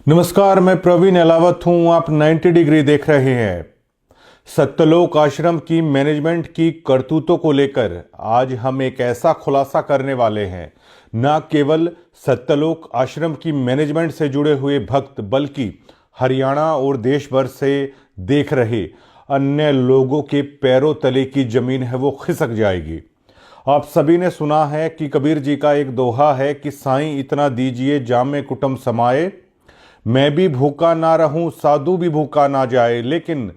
नमस्कार, मैं प्रवीण अलावत हूं। आप 90 डिग्री देख रहे हैं। सत्यलोक आश्रम की मैनेजमेंट की करतूतों को लेकर आज हम एक ऐसा खुलासा करने वाले हैं। न केवल सत्यलोक आश्रम की मैनेजमेंट से जुड़े हुए भक्त बल्कि हरियाणा और देश भर से देख रहे अन्य लोगों के पैरों तले की जमीन है वो खिसक जाएगी। आप सभी ने सुना है कि कबीर जी का एक दोहा है कि साईं इतना दीजिए जामे कुटुंब समाए, मैं भी भूखा ना रहूं साधु भी भूखा ना जाए। लेकिन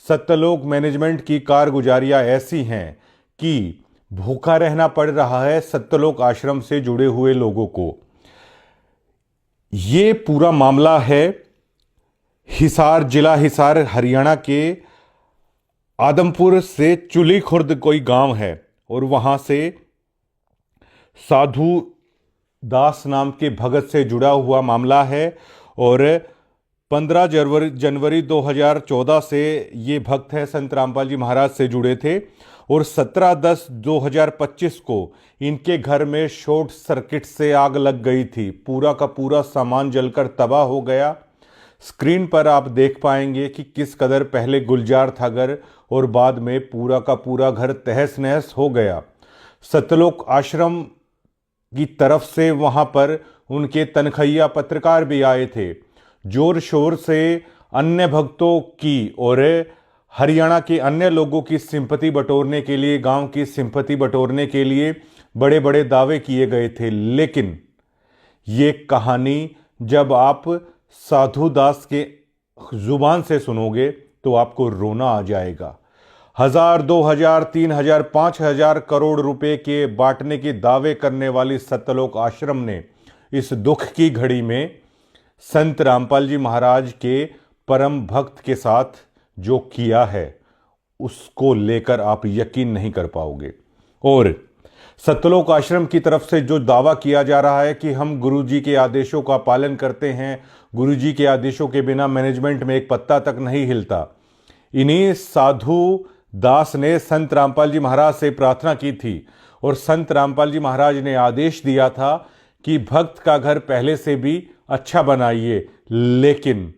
सत्यलोक मैनेजमेंट की कारगुजारियां ऐसी हैं कि भूखा रहना पड़ रहा है सत्यलोक आश्रम से जुड़े हुए लोगों को। ये पूरा मामला है हिसार, जिला हिसार, हरियाणा के आदमपुर से चुली खुर्द कोई गांव है और वहां से साधु दास नाम के भगत से जुड़ा हुआ मामला है। और 15 जनवरी 2014 से ये भक्त है संत रामपाल जी महाराज से जुड़े थे और 17/10/2025 को इनके घर में शॉर्ट सर्किट से आग लग गई थी। पूरा का पूरा सामान जलकर तबाह हो गया। स्क्रीन पर आप देख पाएंगे कि किस कदर पहले गुलजार था घर और बाद में पूरा का पूरा घर तहस नहस हो गया। सत्यलोक आश्रम की तरफ से वहां पर उनके तनखैया पत्रकार भी आए थे। जोर शोर से अन्य भक्तों की और हरियाणा के अन्य लोगों की सिंपैथी बटोरने के लिए, गांव की सिंपैथी बटोरने के लिए बड़े बड़े दावे किए गए थे। लेकिन ये कहानी जब आप साधु दास के जुबान से सुनोगे तो आपको रोना आ जाएगा। 1000, 2000, 3000, 5000 करोड़ रुपए के बांटने के दावे करने वाली सत्यलोक आश्रम ने इस दुख की घड़ी में संत रामपाल जी महाराज के परम भक्त के साथ जो किया है उसको लेकर आप यकीन नहीं कर पाओगे। और सत्यलोक आश्रम की तरफ से जो दावा किया जा रहा है कि हम गुरुजी के आदेशों का पालन करते हैं, गुरुजी के आदेशों के बिना मैनेजमेंट में एक पत्ता तक नहीं हिलता। इन्हीं साधु दास ने संत रामपाल जी महाराज से प्रार्थना की थी और संत रामपाल जी महाराज ने आदेश दिया था कि भक्त का घर पहले से भी अच्छा बनाइए। लेकिन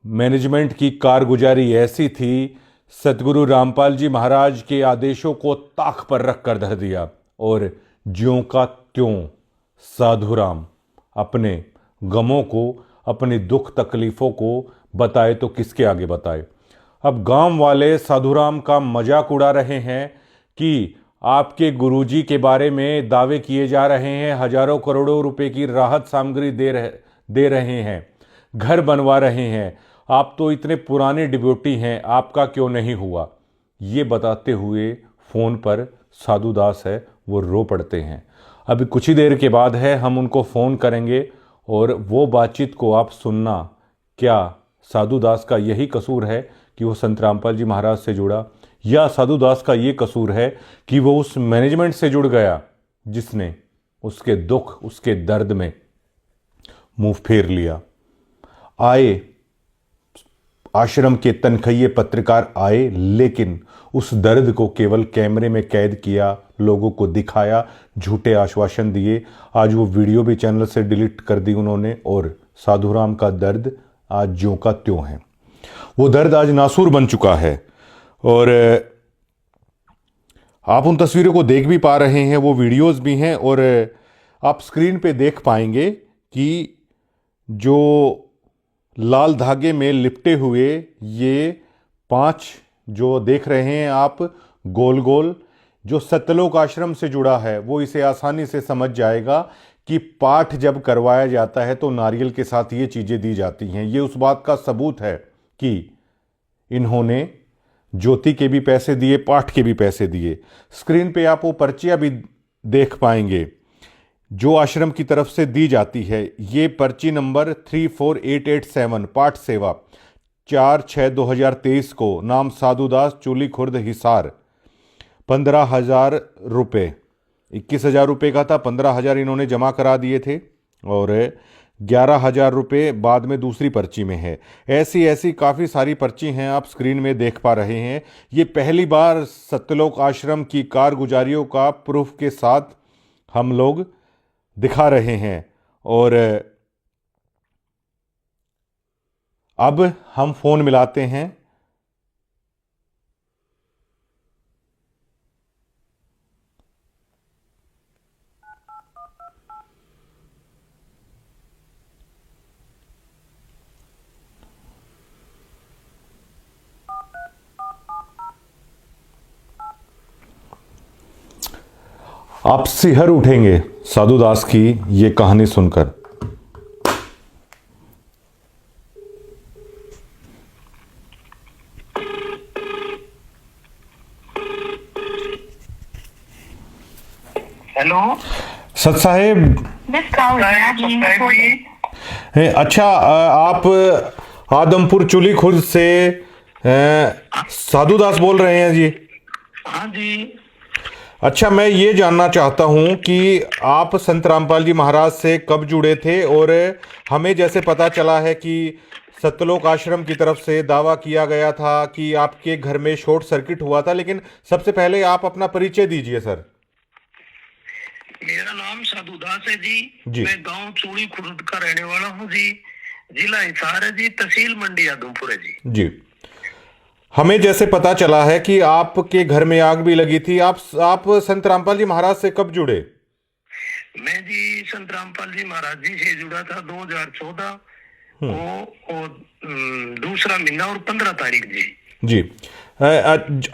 मैनेजमेंट की कारगुजारी ऐसी थी, सतगुरु रामपाल जी महाराज के आदेशों को ताक पर रख कर धर दिया और ज्यों का त्यों साधुराम अपने गमों को, अपने दुख तकलीफों को बताए तो किसके आगे बताए। अब गांव वाले साधुराम का मजाक उड़ा रहे हैं कि आपके गुरुजी के बारे में दावे किए जा रहे हैं, हजारों करोड़ों रुपए की राहत सामग्री दे रहे हैं, घर बनवा रहे हैं, आप तो इतने पुराने डिब्यूटी हैं, आपका क्यों नहीं हुआ। ये बताते हुए फोन पर साधु दास है वो रो पड़ते हैं। अभी कुछ ही देर के बाद है हम उनको फ़ोन करेंगे और वो बातचीत को आप सुनना। क्या साधु दास का यही कसूर है कि वो संत रामपाल जी महाराज से जुड़ा, या साधु दास का ये कसूर है कि वो उस मैनेजमेंट से जुड़ गया जिसने उसके दुख, उसके दर्द में मुंह फेर लिया। आए आश्रम के तनखैये पत्रकार आए, लेकिन उस दर्द को केवल कैमरे में कैद किया, लोगों को दिखाया, झूठे आश्वासन दिए। आज वो वीडियो भी चैनल से डिलीट कर दी उन्होंने और साधुराम का दर्द आज ज्यों का त्यों है। वो दर्द आज नासूर बन चुका है और आप उन तस्वीरों को देख भी पा रहे हैं, वो वीडियोस भी हैं और आप स्क्रीन पे देख पाएंगे कि जो लाल धागे में लिपटे हुए ये 5 जो देख रहे हैं आप गोल गोल, जो सत्यलोक आश्रम से जुड़ा है वो इसे आसानी से समझ जाएगा कि पाठ जब करवाया जाता है तो नारियल के साथ ये चीज़ें दी जाती हैं। ये उस बात का सबूत है कि इन्होंने ज्योति के भी पैसे दिए, पाठ के भी पैसे दिए। स्क्रीन पे आप वो पर्चियाँ भी देख पाएंगे जो आश्रम की तरफ से दी जाती है। ये पर्ची नंबर 34887 पाठ सेवा 4/6/2023 को, नाम साधुदास, चूली खुर्द, हिसार, 15,000 रुपये, 21,000 रुपये का था, 15,000 इन्होंने जमा करा दिए थे और 11,000 रुपये बाद में दूसरी पर्ची में है। ऐसी ऐसी काफ़ी सारी पर्ची हैं, आप स्क्रीन में देख पा रहे हैं। ये पहली बार सत्यलोक आश्रम की कारगुजारियों का प्रूफ के साथ हम लोग दिखा रहे हैं और अब हम फोन मिलाते हैं। आप सिहर उठेंगे साधु दास की ये कहानी सुनकर। हेलो सत साहेब। अच्छा, आप आदमपुर चुली खुर्द से साधु दास बोल रहे हैं जी? हाँ जी। अच्छा, मैं ये जानना चाहता हूँ कि आप संत रामपाल जी महाराज से कब जुड़े थे, और हमें जैसे पता चला है कि सत्यलोक आश्रम की तरफ से दावा किया गया था कि आपके घर में शॉर्ट सर्किट हुआ था, लेकिन सबसे पहले आप अपना परिचय दीजिए सर। मेरा नाम साधु दास है जी। मैं गांव चूड़ी खुर्द का रहने वाला हूँ जी। जिला हिसार है जी, तहसील मंडी आदमपुर है जी। हमें जैसे पता चला है कि आपके घर में आग भी लगी थी। आप संत रामपाल जी महाराज से कब जुड़े? मैं जी संत रामपाल जी महाराज जी से जुड़ा था 2014 और दूसरा महीना और 15 तारीख जी।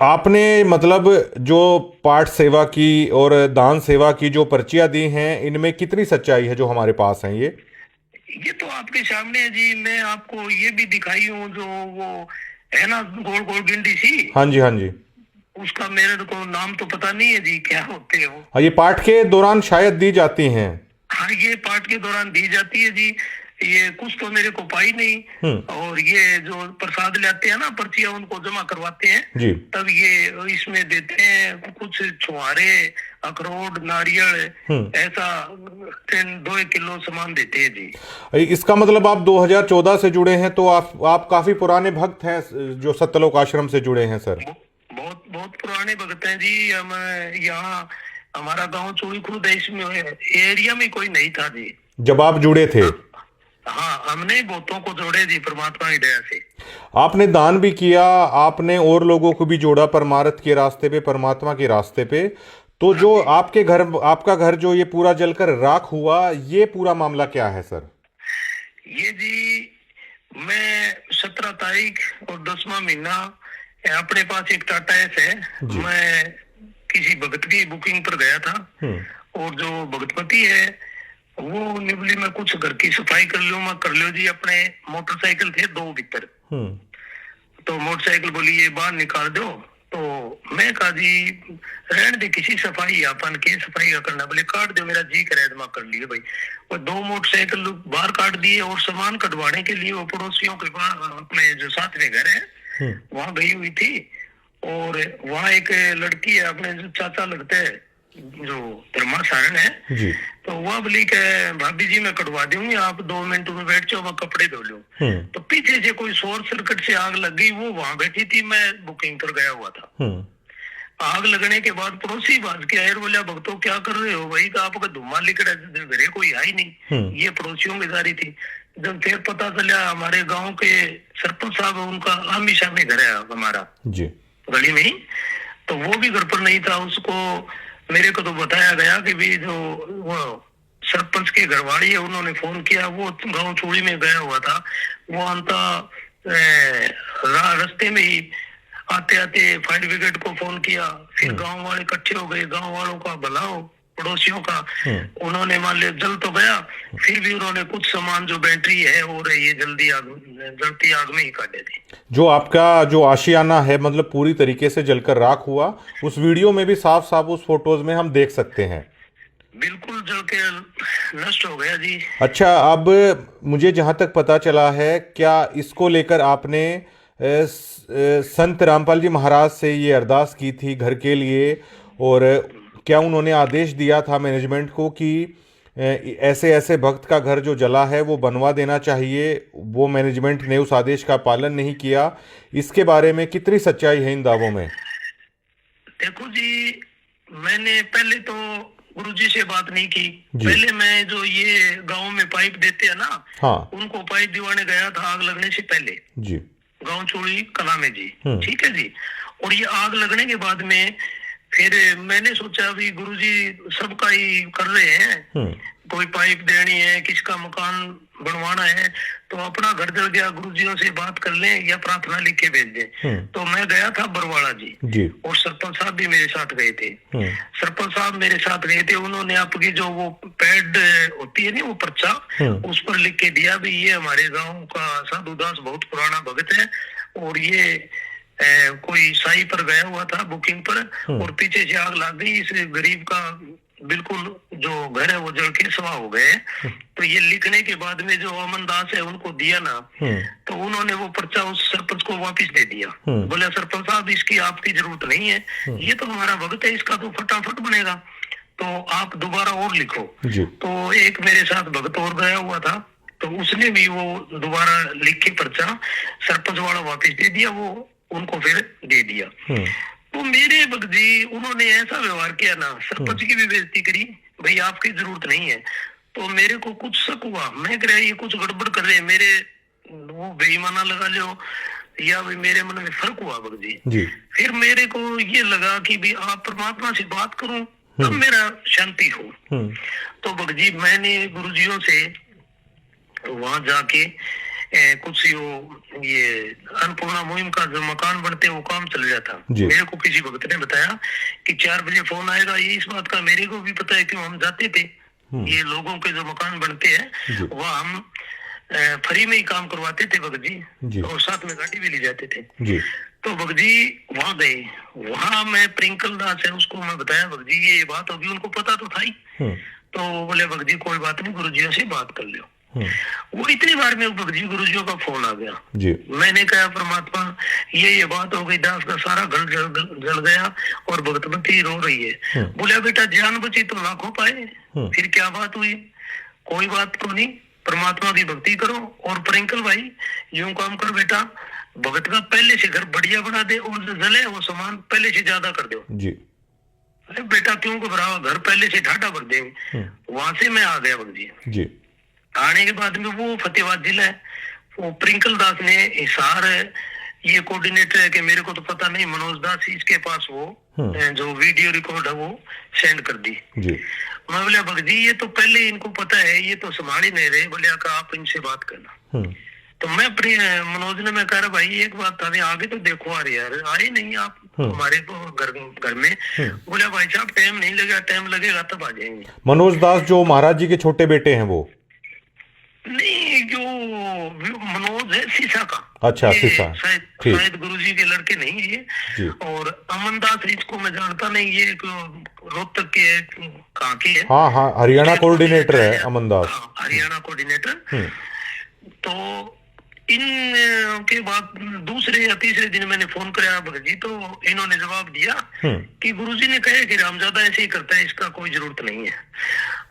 आपने मतलब जो पाठ सेवा की और दान सेवा की जो पर्चियां दी हैं, इनमें कितनी सच्चाई है जो हमारे पास हैं? ये तो आपके सामने है जी। मैं आपको ये भी दिखाई हूँ, जो वो है ना गोल गोल गिंडी सी। हाँ जी, हाँ जी। उसका मेरे को नाम तो पता नहीं है जी, क्या होते हैं वो। हाँ, ये पाठ के दौरान शायद दी जाती हैं। हाँ, ये पाठ के दौरान दी जाती है जी। ये कुछ तो मेरे को पाई नहीं। और ये जो प्रसाद लाते हैं ना पर्चियां, उनको जमा करवाते हैं जी, तब ये इसमें देते हैं कुछ छुहारे, अखरोट, नारियल, ऐसा 2 किलो सामान देते हैं जी। इसका मतलब आप 2014 से जुड़े हैं, तो आप काफी पुराने भक्त हैं जो सत्यलोक आश्रम से जुड़े हैं सर। बहुत बहुत पुराने भक्त हैं जी। हम यहाँ हमारा गांव चूड़ी खुर्द है, इसमें एरिया में कोई नहीं था जी जब आप जुड़े थे। हाँ, हमने बहुतों को जोड़े जी परमात्मा की दया से। आपने दान भी किया, आपने और लोगों को भी जोड़ा परमार्थ के रास्ते पे, परमात्मा के रास्ते पे। तो जो आपका घर जो ये पूरा जलकर राख हुआ, ये पूरा मामला क्या है सर? ये जी, मैं 17 तारीख और 10वां महीना, अपने पास एक टाटा एस है। मैं किसी भगत की बुकिंग पर गया था, और जो भगतपति है वो निबली में कुछ घर की सफाई कर लो जी। अपने मोटरसाइकिल थे 2 भीतर, तो मोटरसाइकिल बोली ये बाहर निकाल दो। तो मैं कहा जी रहने दे, किसी सफाई अपन के सफाई का करना, बोले काट दो, मेरा जी करे जमा कर लिए भाई। वो 2 मोटरसाइकिल बाहर काट दिए, और सामान कटवाने के लिए वो पड़ोसियों के पास अपने जो साथ में घर है वहां गई हुई थी। और वहां एक लड़की है, अपने जो चाचा लगते है, जो धर्मा सारण है जी। तो वह बोली के भाभी जी मैं कटवा दूंगी, आप 2 मिनट में बैठ जाओ, मैं कपड़े धो लूं। तो पीछे से कोई शॉर्ट सर्किट से आग लग गई। वो वहां बैठी थी, मैं बुकिंग पर गया हुआ था। आग लगने के बाद पड़ोसी भाग के आए, बोला भक्तों क्या कर रहे हो भाई? का आपका धुआं लिकड़ा, घरे कोई आई नहीं। ये पड़ोसियों की जारी थी। जब फिर पता चला हमारे गाँव के सरपंच साहब, उनका आमी सामने घर है हमारा जी, गली में ही, तो वो भी घर पर नहीं था। उसको मेरे को तो बताया गया कि भी जो वो सरपंच के घरवाली है, उन्होंने फोन किया। वो गांव चूड़ी में गया हुआ था। वो अंता रास्ते में ही आते आते फायर ब्रिगेड को फोन किया। फिर गांव वाले इकट्ठे हो गए, गांव वालों का भलाओ, पड़ोसियों का। उन्होंने मान लिया जल तो गया, फिर भी उन्होंने कुछ सामान जो बैटरी है हो रही है जलती आग में ही काटे थे। जो आपका जो आशियाना है, मतलब पूरी तरीके से जलकर राख हुआ, उस वीडियो में भी साफ साफ उस फोटोज में हम देख सकते हैं। बिल्कुल जल के नष्ट हो गया जी। अच्छा, अब मुझे जहां तक पता चला है, क्या इसको लेकर आपने संत रामपाल जी महाराज से ये अरदास की थी घर के लिए, और क्या उन्होंने आदेश दिया था मैनेजमेंट को कि ऐसे ऐसे भक्त का घर जो जला है वो बनवा देना चाहिए? वो मैनेजमेंट ने उस आदेश का पालन नहीं किया। इसके बारे में कितनी सच्चाई है इन दावों में? देखो जी, मैंने पहले तो गुरुजी से बात नहीं की। जी। पहले मैं जो ये गांव में पाइप देते हैं ना, हाँ उनको पाइप दिवाने गया था आग लगने से पहले, जी। गांव चोड़ी कला में जी। हम्म। ठीक है जी। और ये आग लगने के बाद में फिर मैंने सोचा भी गुरुजी सबका ही कर रहे हैं, कोई पाइप देनी है, किसका मकान बनवाना है, तो अपना घर जल गया, गुरुजियों से बात कर लें या प्रार्थना लिख के भेज दें। तो मैं गया था बरवाड़ा जी, और सरपंच साहब भी मेरे साथ गए थे। सरपंच साहब मेरे साथ गए थे, उन्होंने आपकी जो वो पैड होती है ना, वो पर्चा, उस पर लिख के दिया भी ये हमारे गांव का साधुदास बहुत पुराना भगत है, और ये कोई साई पर गया हुआ था बुकिंग पर, और पीछे से आग लग गई, इस गरीब का बिल्कुल जो घर है वो जल के सवा हो गए। तो ये लिखने के बाद में जो अमन दास है उनको दिया ना, तो उन्होंने वो पर्चा उस सरपंच को वापस दे दिया। बोले सरपंच साहब इसकी आपकी जरूरत नहीं है, ये तो हमारा भगत है, इसका तो फटाफट बनेगा, तो आप दोबारा और लिखो। तो एक मेरे साथ भगत और गया हुआ था, तो उसने भी वो दोबारा लिख के पर्चा सरपंच वाला वापस दे दिया, वो उनको फिर दे दिया। तो मेरे भगत जी उन्होंने ऐसा व्यवहार किया ना, सरपंच की भी बेइज्जती करी, भाई आपकी जरूरत नहीं है। तो मेरे को कुछ शक हुआ, मैं कह रहा ये कुछ गड़बड़ कर रहे हैं, मेरे वो बेईमाना लगा लो या भाई मेरे मन में फर्क हुआ भगत जी। फिर मेरे को ये लगा कि भाई आप परमात्मा से बात करूं तब मेरा शांति हो। तो भगत जी मैंने गुरुजियों से वहां जाके कुछ ये अन्नपूर्णा मुहिम का जो मकान बनते वो काम चल रहा था। मेरे को किसी भगत ने बताया कि 4 बजे फोन आएगा, ये इस बात का मेरे को भी पता है, क्यों हम जाते थे, ये लोगों के जो मकान बनते हैं वह हम फ्री में ही काम करवाते थे भगत जी, और साथ में गाड़ी भी ले जाते थे। तो भगत जी वहां गए, वहां मैं प्रिंकल दास है उसको मैं बताया भगत जी ये बात होगी, उनको पता तो था ही। तो बोले भगत जी कोई बात नहीं, गुरुजियों से बात कर लो। वो इतनी बार में भगत जी गुरुजियों का फोन आ गया मैंने कहा परमात्मा ये बात हो गई, दास का सारा घर जल गया और भगतमती रो रही है। बोले बेटा जान बची तो लाखों पाए, फिर क्या बात हुई, कोई बात तो नहीं, परमात्मा की भक्ति करो। और प्रिंकल भाई यूं काम कर बेटा, भगत का पहले से घर बढ़िया बना दे, और जो जले वो सामान पहले से ज्यादा कर दो। अरे बेटा क्यों घबराओ, घर पहले से ढाटा भर देंगे। वहां से मैं आ गया भगत जी। आने के बाद में वो फतेहाबाद जिला है, वो प्रिंकल दास ने हिसार ये कोऑर्डिनेटर है कि मेरे को तो पता नहीं, मनोज दास इसके पास वो जो वीडियो रिकॉर्ड है वो सेंड कर दी। मैं बोला भगत जी ये तो पहले इनको पता है, ये तो संभाल ही नहीं रहे, बोले आप इनसे बात करना। तो मैं मनोज ने मैं कह रहा भाई एक बात था, आगे तो देखो आ रही यार, आए नहीं आप हमारे घर में। बोला भाई साहब टाइम नहीं लगेगा, टाइम लगेगा तब आ जाएंगे। मनोज दास जो महाराज जी के छोटे बेटे हैं वो नहीं, जो मनोज है सीसा का। अच्छा सीसा, शायद गुरुजी के लड़के नहीं है ये। और अमन दास इसको मैं जानता नहीं, ये रोहतक के कहाँ की है। हाँ हरियाणा कोऑर्डिनेटर है अमन दास, हरियाणा कोऑर्डिनेटर। तो इन के बाद दूसरे या तीसरे दिन मैंने फोन कराया भगत जी, तो इन्होंने जवाब दिया कि गुरुजी ने कहे कि रामजादा ऐसे ही करता है, इसका कोई जरूरत नहीं है।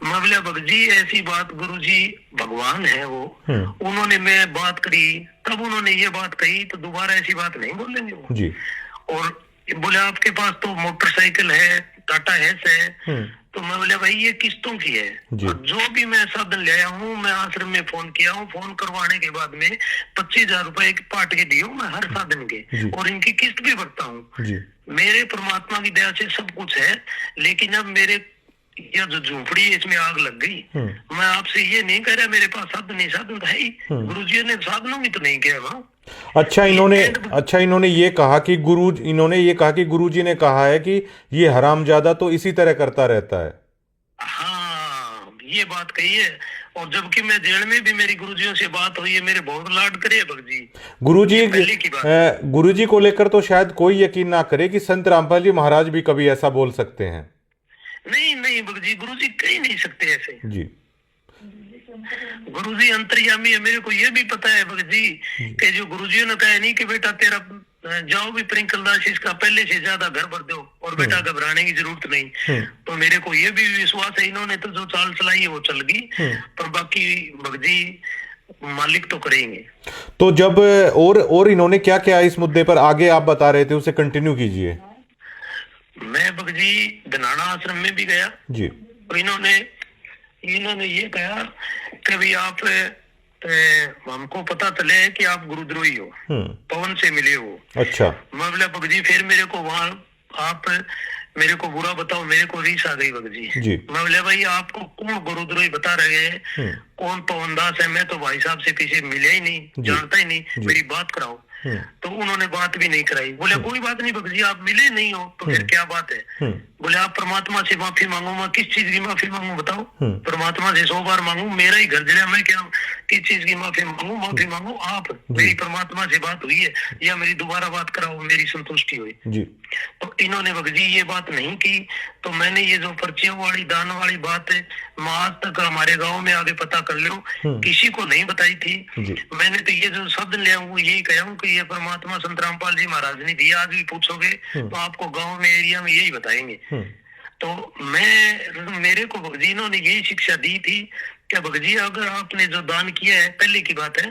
मैं बोला भगत जी ऐसी बात, गुरुजी भगवान है वो, उन्होंने मैं बात करी तब उन्होंने ये बात कही, तो दोबारा ऐसी बात नहीं बोलेंगे वो। और बोले आपके पास तो मोटरसाइकिल है, टाटा हैस है। तो मैं बोला भाई ये किस्तों की है, जो भी मैं साधन ले आया हूँ, मैं आश्रम में फोन किया हूँ, फोन करवाने के बाद में 25,000 रुपए पाट के दिए मैं हर साधन के, और इनकी किस्त भी भरता हूँ। मेरे परमात्मा की दया से सब कुछ है, लेकिन अब मेरे यह जो झूंपड़ी है इसमें आग लग गई। मैं आपसे ये नहीं कह रहा मेरे पास साधन नहीं, साधन है ही, गुरुजी ने साधनों की तो नहीं किया वहाँ। अच्छा इन्होंने ये कहा कि गुरुजी ने कहा है कि ये हरामजादा तो इसी तरह करता रहता है। हाँ ये बात कही है, और जबकि मैं जेल में भी मेरी गुरुजियों से बात हुई है, मेरे बहुत लाड करे भगत जी। गुरुजी को लेकर तो शायद कोई यकीन ना करे कि संत रामपाल जी महाराज भी कभी ऐसा बोल सकते हैं। नहीं भगत जी, गुरुजी कह नहीं सकते ऐसे जी। गुरुजी अंतर्यामी है, मेरे को ये भी पता है भगत जी कि जो गुरुजियों ने कहा नहीं कि बेटा तेरा जाओ भी प्रिंकल दास इसका पहले से ज्यादा घर भर दो, और बेटा घबराने की जरूरत नहीं। तो मेरे को ये भी विश्वास है, इन्होंने तो जो चाल चलाई है वो चल गई, पर बाकी भगत जी मालिक तो करेंगे। तो जब और इन्होंने क्या क्या इस मुद्दे पर आगे आप बता रहे थे उसे कंटिन्यू कीजिए। मैं भगत जी धनाना आश्रम में भी गया जी, तो इन्होंने ये कहा कि भाई आप हमको पता चले कि आप गुरुद्रोही हो, पवन से मिले हो। अच्छा। मैं बोला भगत जी फिर मेरे को वहां आप मेरे को बुरा बताओ, मेरे को रीस आ गई भगत जी। मैं बोले भाई आपको कौन गुरुद्रोही बता रहे हैं, कौन पवनदास है? मैं तो भाई साहब से किसी मिले ही नहीं, जानता ही नहीं, मेरी बात कराओ। तो उन्होंने बात भी नहीं कराई। बोले कोई बात नहीं भगत जी, आप मिले नहीं हो तो फिर क्या बात है? बोले आप परमात्मा से माफी मांगो। मैं किस चीज की माफी मांगू बताओ? परमात्मा से 100 बार मांगू, मेरा ही घर जला, मैं क्या किस चीज की माफी मांगू? माफी मांगू आप, मेरी परमात्मा से बात हुई है या मेरी दोबारा बात कराओ, मेरी संतुष्टि हुई। तो इन्होंने भगत जी ये बात नहीं की। तो मैंने ये जो पर्चियों वाली दान वाली बात है, मैं आज तक हमारे गाँव में आगे पता कर लो, किसी को नहीं बताई थी। मैंने तो ये जो शब्द लिया हूँ यही कहा हूँ कि ये परमात्मा संत रामपाल जी महाराज ने दिया। आज भी पूछोगे तो आपको गांव में एरिया में यही बताएंगे। तो मेरे को भगत जी इन्होंने यही शिक्षा दी थी कि भगत जी अगर आपने जो दान किया है, पहले की बात है,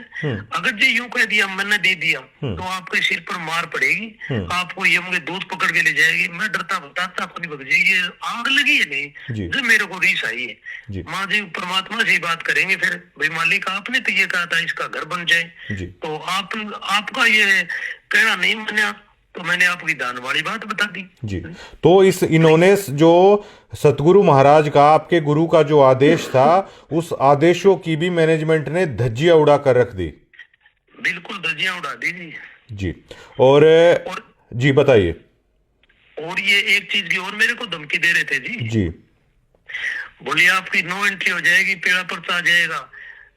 अगर जी यूं कह दिया मैंने दे दिया तो आपके सिर पर मार पड़ेगी, आपको यम के दूध पकड़ के ले जाएगी। मैं डरता बताता अपनी भगत जी ये आग लगी है नहीं जो मेरे को रीस आई है। माँ जी परमात्मा से बात करेंगे फिर, भाई मालिक आपने तो ये कहा था इसका घर बन जाए, तो आपका ये कहना नहीं माना तो मैंने आपकी दान वाली बात बता दी। जी। तो इन्होंने जो सतगुरु महाराज का, आपके गुरु का जो आदेश था, उस आदेशों की भी मैनेजमेंट ने धज्जियां उड़ा कर रख दी। बिल्कुल धज्जियां उड़ा दी जी। और जी बताइए। और ये एक चीज की और मेरे को धमकी दे रहे थे जी। बोलिए आपकी नो एंट्री हो जाएगी, पीड़ा पर्चा आ जाएगा।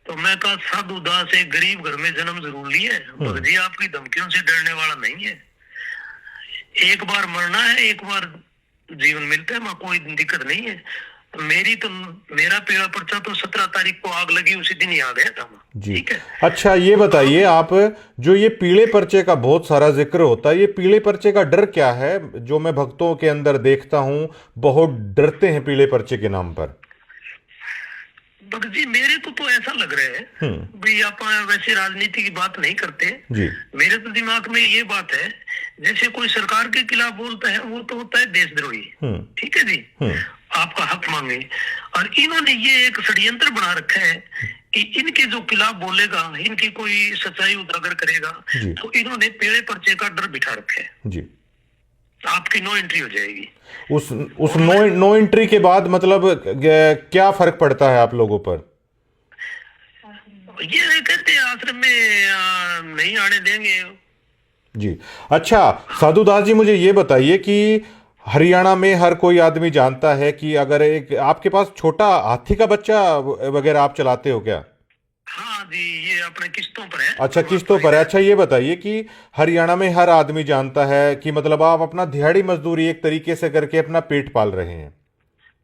तो मैं कहा साधु दास एक गरीब घर में जन्म जरूर लिए, भगत जी आपकी धमकियों से डरने वाला नहीं है। एक बार मरना है, एक बार जीवन मिलता है, कोई दिक्कत नहीं है। तो मेरा पीड़ा पर्चा तो 17 तारीख को आग लगी उसी दिन ही आ गया था। ठीक है। अच्छा ये बताइए आप, जो ये पीले पर्चे का बहुत सारा जिक्र होता है, ये पीले पर्चे का डर क्या है? जो मैं भक्तों के अंदर देखता हूँ बहुत डरते हैं पीले पर्चे के नाम पर। भगत जी मेरे को तो ऐसा लग रहा है भाई आप वैसे राजनीति की बात नहीं करते जी। मेरे तो दिमाग में ये बात है, जैसे कोई सरकार के खिलाफ बोलता है वो तो होता है देशद्रोही। ठीक है जी, आपका हक मांगे। और इन्होंने ये एक षड्यंत्र बना रखा है कि इनके जो खिलाफ बोलेगा, इनकी कोई सच्चाई उजागर करेगा तो इन्होंने पीले पर्चे का डर बिठा रखा है जी। आपकी नो एंट्री हो जाएगी। उस नो एंट्री के बाद मतलब क्या फर्क पड़ता है आप लोगों पर? ये कहते हैं आश्रम में नहीं आने देंगे जी। अच्छा साधुदास जी मुझे ये बताइए कि हरियाणा में हर कोई आदमी जानता है कि अगर एक आपके पास छोटा हाथी का बच्चा वगैरह आप चलाते हो क्या? हाँ जी, ये अपने किस्तों पर है। अच्छा किस्तों पर है। अच्छा ये बताइए कि हरियाणा में हर आदमी जानता है कि मतलब आप अपना दिहाड़ी मजदूरी एक तरीके से करके अपना पेट पाल रहे हैं।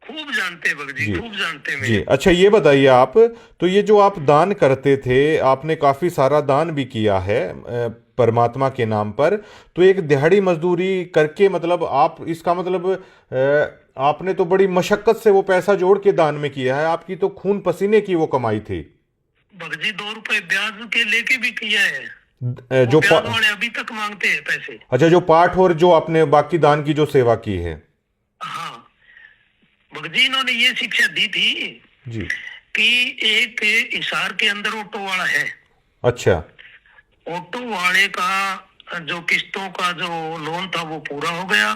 खूब जानते हैं भगत जी, खूब जानते हैं जी। अच्छा ये बताइए आप, तो ये जो आप दान करते थे, आपने काफी सारा दान भी किया है परमात्मा के नाम पर, तो एक दिहाड़ी मजदूरी करके मतलब आप इसका मतलब आपने तो बड़ी मशक्कत से वो पैसा जोड़ के दान में किया है, आपकी तो खून पसीने की वो कमाई थी। भगत जी 2 रुपए ब्याज के लेके भी किया है, जो ब्याज वाले अभी तक मांगते हैं पैसे। अच्छा जो पाठ और जो आपने बाकी दान की जो सेवा की है। हाँ भगत जी इन्होंने ये शिक्षा दी थी जी कि एक हिसार के अंदर ऑटो वाला है। अच्छा। ऑटो वाले का जो किस्तों का जो लोन था वो पूरा हो गया,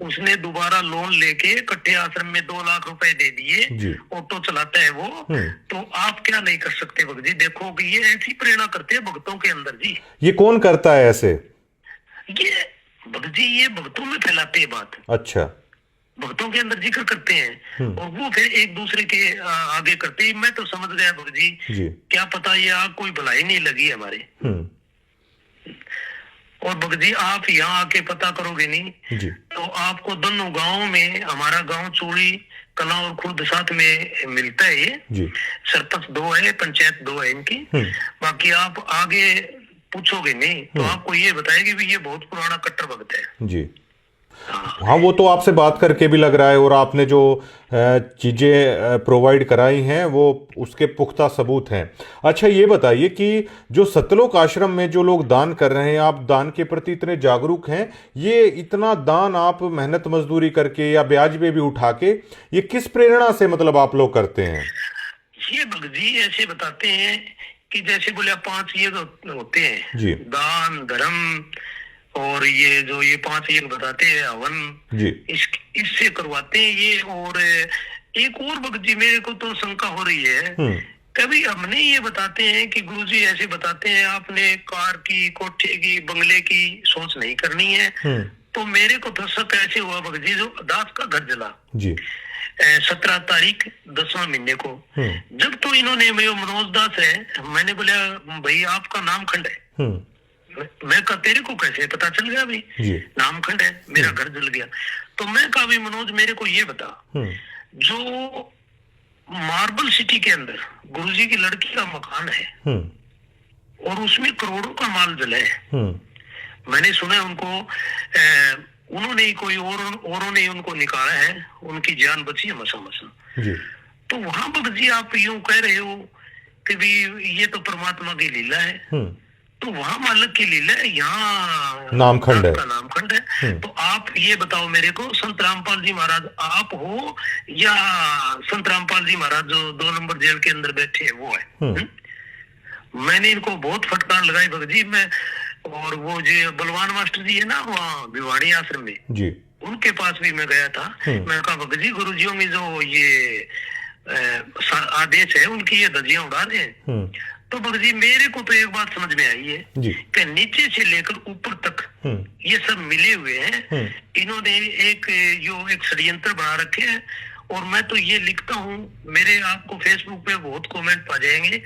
उसने दोबारा लोन लेके इकट्ठे आश्रम में 2 लाख रुपए दे दिए, ऑटो चलाता है वो। तो आप क्या नहीं कर सकते भगत जी? देखो कि ये ऐसी प्रेरणा करते हैं भक्तों के अंदर जी। ये कौन करता है ऐसे? ये भगत जी ये भक्तों में फैलाते हैं बात। अच्छा। भक्तों के अंदर जिक्र करते हैं और वो फिर एक दूसरे के आगे करते हैं। मैं तो समझ गया भगत जी, क्या पता ये आग कोई भलाई नहीं लगी हमारे। और भगत जी आप यहाँ आके पता करोगे नहीं जी, तो आपको दोनों गाँव में, हमारा गाँव चूड़ी कला और खुर्द साथ में मिलता है ये जी। सरपंच 2 है, पंचायत 2 है इनकी। बाकी आप आगे पूछोगे नहीं तो आपको ये बताएगी भी ये बहुत पुराना कट्टर भगत है जी। हाँ, वो तो आपसे बात करके भी लग रहा है, और आपने जो चीज़ें प्रोवाइड कराई हैं वो उसके पुख्ता सबूत हैं। अच्छा, ये बताइए कि जो सतलोक आश्रम में जो लोग दान कर रहे हैं, आप दान के प्रति इतने जागरूक हैं, ये इतना दान आप मेहनत मजदूरी करके या ब्याज पे भी उठा के, ये किस प्रेरणा से मतलब आप लोग करते हैं? ये भगत जी ऐसे बताते हैं कि जैसे बोले 5 ये होते हैं जी दान धर्म, और ये जो ये 5 ये बताते हैं हवन, जी इससे करवाते हैं ये। और एक और भगत जी मेरे को तो शंका हो रही है, कभी हमने ये बताते हैं कि गुरुजी ऐसे बताते हैं आपने कार की, कोठे की, बंगले की सोच नहीं करनी है, तो मेरे को तो शक ऐसे हुआ भगत जी, जो दास का घर जला जी 17 तारीख 10वां महीने को, जब तो इन्होंने, मैं मनोज दास है, मैंने बोला भाई आपका नामखंड है, मैं कहा तेरे को कैसे पता चल गया भाई नामखंड है, मेरा घर जल गया। तो मैं कहा भाई मनोज मेरे को ये बता, जो मार्बल सिटी के अंदर गुरुजी की लड़की का मकान है और उसमें करोड़ों का माल जला है, मैंने सुना उनको उन्होंने ही कोई औरों ने उनको निकाला है, उनकी जान बची है मसा मसा। तो वहां भगत जी आप यूं कह रहे हो कि भी ये तो परमात्मा की लीला है, तो वहां मालिक की लीला है, यहाँ नामखंड है, नामखंड है। तो आप ये बताओ मेरे को, संत रामपाल जी महाराज आप हो या संत रामपाल जी महाराज जो 2 नंबर जेल के अंदर बैठे हैं वो है? मैंने इनको बहुत फटकार लगाई भगत जी मैं, और वो जो बलवान मास्टर जी है ना वहाँ भिवाड़ी आश्रम में जी, उनके पास भी मैं गया था। मैं कहा भगत जी गुरुजियों में जो ये आदेश है उनकी ये धज्जियां उड़ा रहे हैं। तो भगत जी मेरे को तो एक बात समझ में आई है कि नीचे से लेकर ऊपर तक ये सब मिले हुए हैं, इन्होंने एक षड्यंत्र बना रखे हैं। और मैं तो ये लिखता हूँ, मेरे आपको फेसबुक पे बहुत कमेंट पा जाएंगे,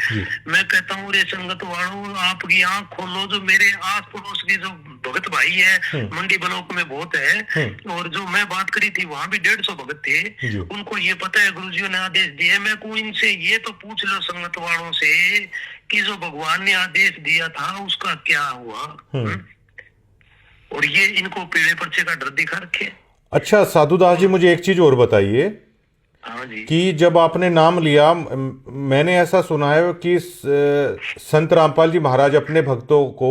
मैं कहता हूँ रे संगत वालों आपकी आंख खोलो, जो मेरे आस पड़ोस के जो भगत भाई है मंडी ब्लॉक में बहुत है, और जो मैं बात करी थी वहां भी 150 भगत थे, उनको ये पता है गुरुजियों ने आदेश दिए। मैं को इनसे ये तो पूछ लो संगत वालों से कि जो भगवान ने आदेश दिया था उसका क्या हुआ, और ये इनको पीड़े पर्चे का डर दिखा रखे। अच्छा साधुदास जी, मुझे एक चीज और बताइए कि जब आपने नाम लिया, मैंने ऐसा सुना है कि संत रामपाल जी महाराज अपने भक्तों को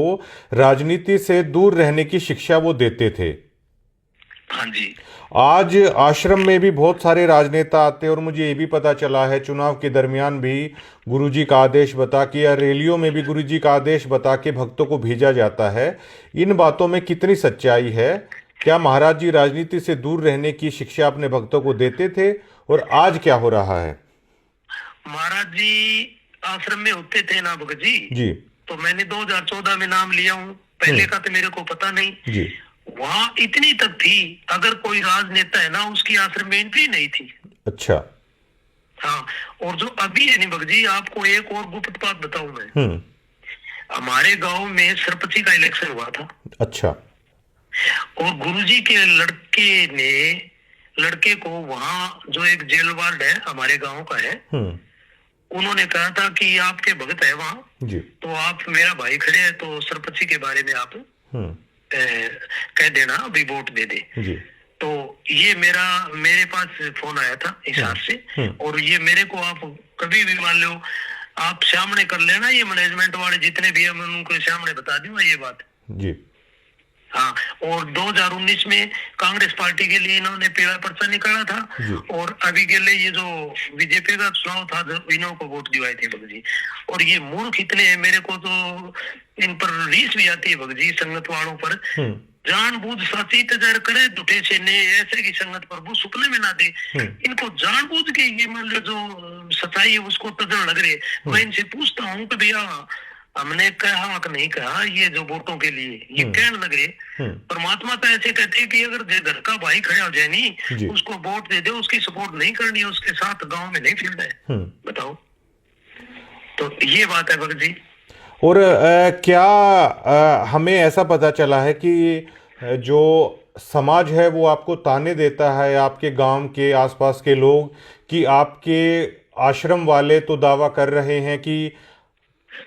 राजनीति से दूर रहने की शिक्षा वो देते थे। हाँ जी। आज आश्रम में भी बहुत सारे राजनेता आते हैं, और मुझे ये भी पता चला है चुनाव के दरमियान भी गुरुजी का आदेश बता के, या रैलियों में भी गुरुजी का आदेश बता के भक्तों को भेजा जाता है। इन बातों में कितनी सच्चाई है? क्या महाराज जी राजनीति से दूर रहने की शिक्षा अपने भक्तों को देते थे, और आज क्या हो रहा है? महाराज जी आश्रम में होते थे ना भगत जी, तो मैंने 2014 में नाम लिया हूँ, पहले का तो मेरे को पता नहीं जी। वहाँ इतनी तक थी, अगर कोई राजनेता है ना उसकी आश्रम में एंट्री नहीं थी। अच्छा। हाँ, और जो अभी है नहीं भगत जी, आपको एक और गुप्त बात बताऊं मैं, हमारे गांव में सरपंची का इलेक्शन हुआ था। अच्छा। और गुरुजी के लड़के को वहाँ जो एक जेल वार्ड है हमारे गांव का है, उन्होंने कहा था कि आपके भगत है वहाँ जी, तो आप मेरा भाई खड़े हैं तो सरपंची के बारे में आप कह देना, अभी वोट दे दे जी। तो ये मेरे पास फोन आया था इस हाथ से, और ये मेरे को आप कभी भी मान लो आप सामने कर लेना, ये मैनेजमेंट वाले जितने भी है मैं उनको सामने बता दूंगा ये बात जी। हाँ, और 2019 में कांग्रेस पार्टी के लिए इन्होंने पीला पर्चा निकाला था, और अभी के लिए ये जो बीजेपी का चुनाव था इन्हों को वोट दिवाए थे भगत जी। और ये मूर्ख इतने हैं, मेरे को तो इन पर रीस भी आती है भगत जी, संगत वालों पर जानबूझ साथी इंतजार करे झूठे से ने ऐसे की संगत प्रभु सुपने में ना दे। इनको जानबूझ के ये मान लो जो सच्चाई है उसको तजड़ लग रहे। मैं इनसे पूछता हूँ कि भैया हमने कहा कि नहीं कहा, ये जो वोटों के लिए ये कहने लगे, परमात्मा तो ऐसे कहते हैं कि अगर घर का भाई खड़ा हो जाए नहीं उसको वोट दे दे, उसकी सपोर्ट नहीं करनी है, उसके साथ गांव में नहीं फिरना है। बताओ, तो ये बात है भगत जी। और क्या हमें ऐसा पता चला है कि जो समाज है वो आपको ताने देता है, आपके गांव के आसपास के लोग, कि आपके आश्रम वाले तो दावा कर रहे हैं कि